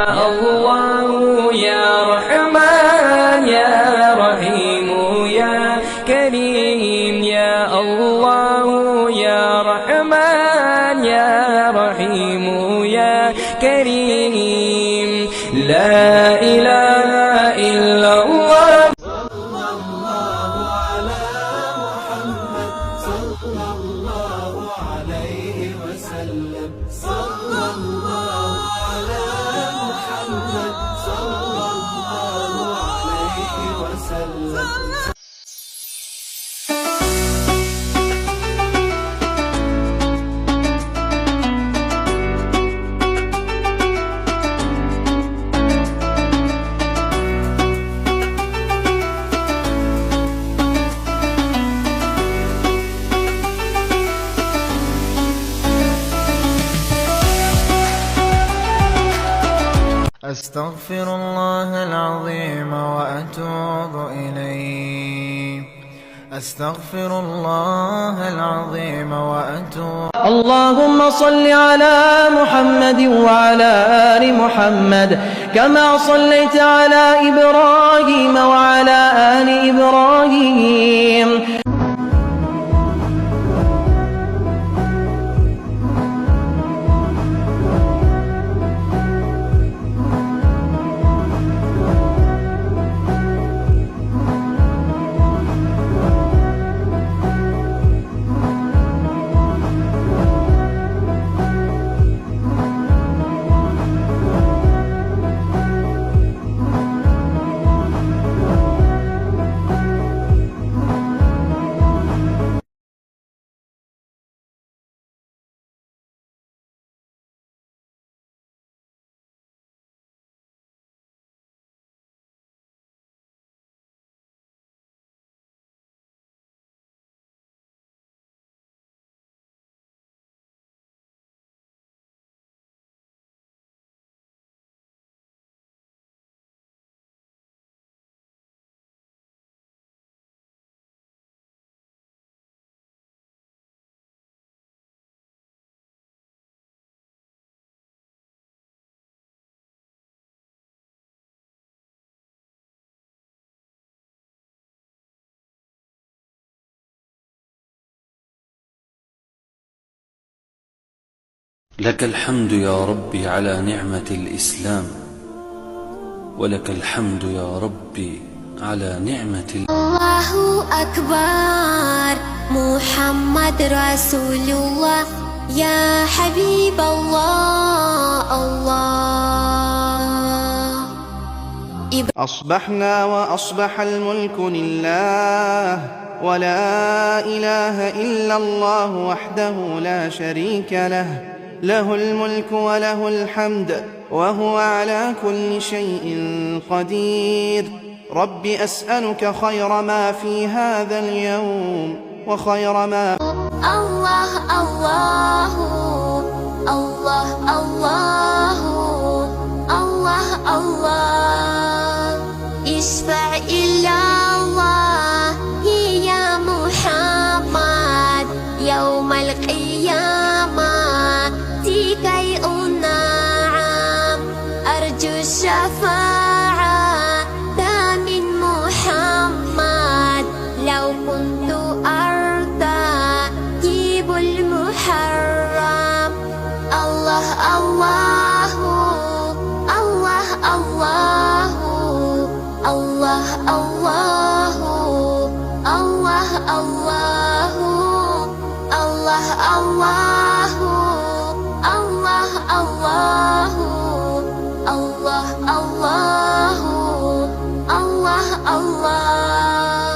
الله يا رحمن يا رحيم يا كريم يا الله يا رحمن يا رحيم يا كريم لا إله إلا الله. صلى الله على محمد صلى الله عليه وسلم. صلى الله على محمد صلى الله عليه وسلم. أستغفر الله العظيم وأتوب إليه. أستغفر الله العظيم وأتوب. اللهم صل على محمد وعلى آل محمد كما صليت على إبراهيم وعلى آل إبراهيم. لك الحمد يا ربي على نعمة الإسلام، ولك الحمد يا ربي على نعمة الله أكبر محمد رسول الله يا حبيب الله الله. أصبحنا وأصبح الملك لله ولا إله إلا الله وحده لا شريك له، له الملك وله الحمد وهو على كل شيء قدير. رب أسألك خير ما في هذا اليوم وخير ما الله الله الله الله الله الله اشفع إلى الله يا محمد يوم القيامة كي أنعم أرجو الشفاعة من محمد لو كنت أرتكب المحرم. الله الله الله الله الله الله الله الله الله الله الله الله الله الله الله.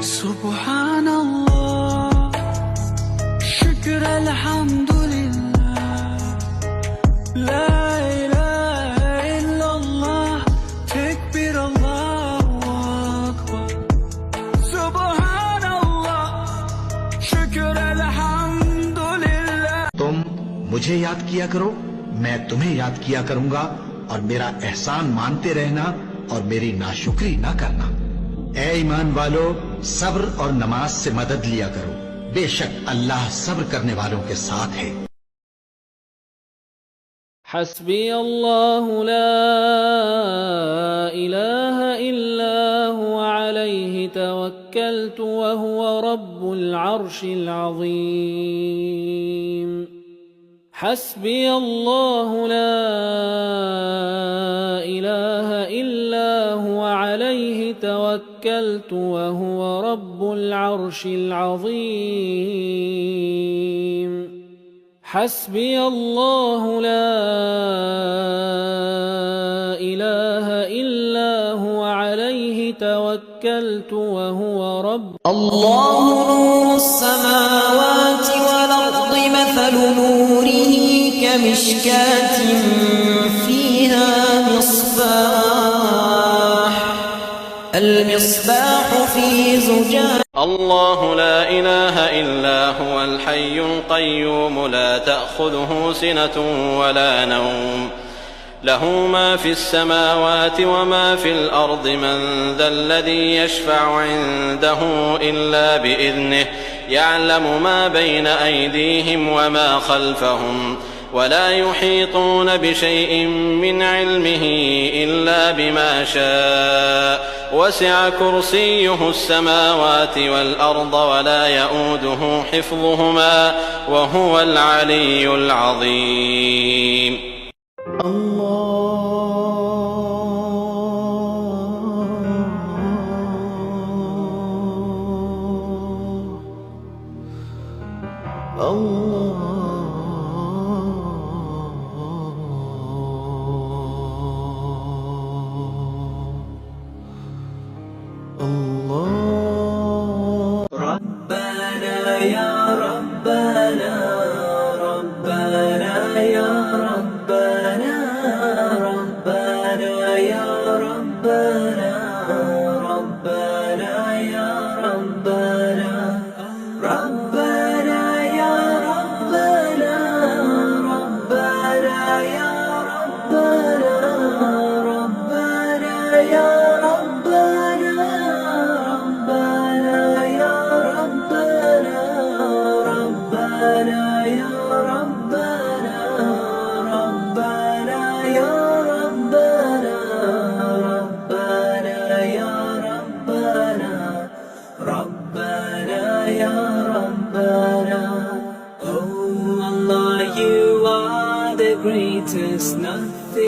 سبحان الله मुझे याद किया करो, मैं तुम्हें याद किया करूंगा, और मेरा एहसान मानते रहना और मेरी नाशुक्री ना करना। ए ईमान वालो, सब्र और नमाज से मदद लिया करो, बेशक अल्लाह सब्र करने वालों के साथ है। حسبي الله لا إله إلا هو عليه توكلت وهو رب العرش العظيم. حسبي الله لا إله إلا هو عليه توكلت وهو رب العرش العظيم. حسبي الله لا إله إلا هو عليه توكلت وهو رب. الله نور السماوات والأرض مثل نوره كمشكاة فيها مصباح المصباح في زجاج. الله لا إله إلا هو الحي القيوم لا تأخذه سنة ولا نوم له ما في السماوات وما في الأرض من ذا الذي يشفع عنده إلا بإذنه يعلم ما بين أيديهم وما خلفهم ولا يحيطون بشيء من علمه إلا بما شاء وسع كرسيه السماوات والأرض ولا يؤوده حفظهما وهو العلي العظيم.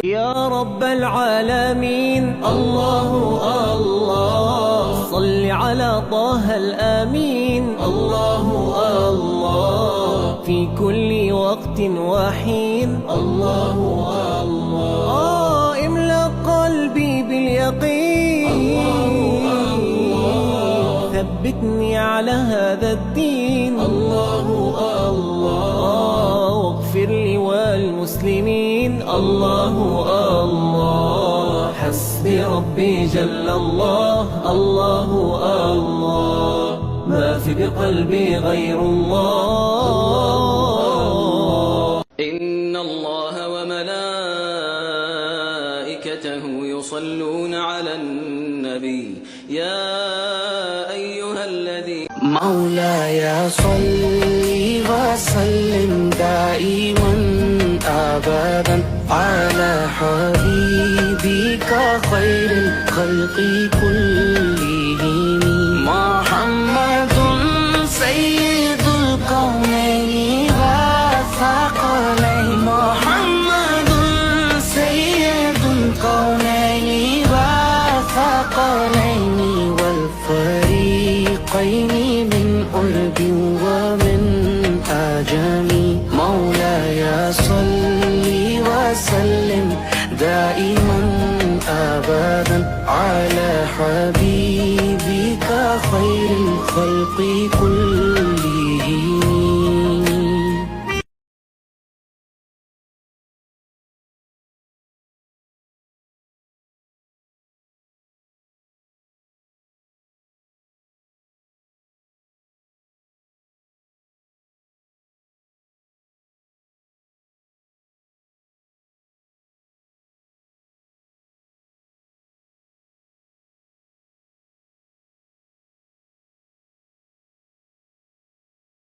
يا رب العالمين الله الله صل على طه الأمين الله الله في كل وقت وحين الله الله املأ قلبي باليقين الله ثبتني على هذا الدين الله الله واغفر لي والمسلمين الله الله حسبي ربي جل الله الله الله ما في بقلبي غير الله. إن الله وملائكته يصلون على النبي يا أيها الذين مولاي صل وسلم دائما أبدا على حبيبك خير الخلق كلهم محمد سيد الكونين والثقلين محمد سيد الكونين والثقلين والفريقين من قرب ومن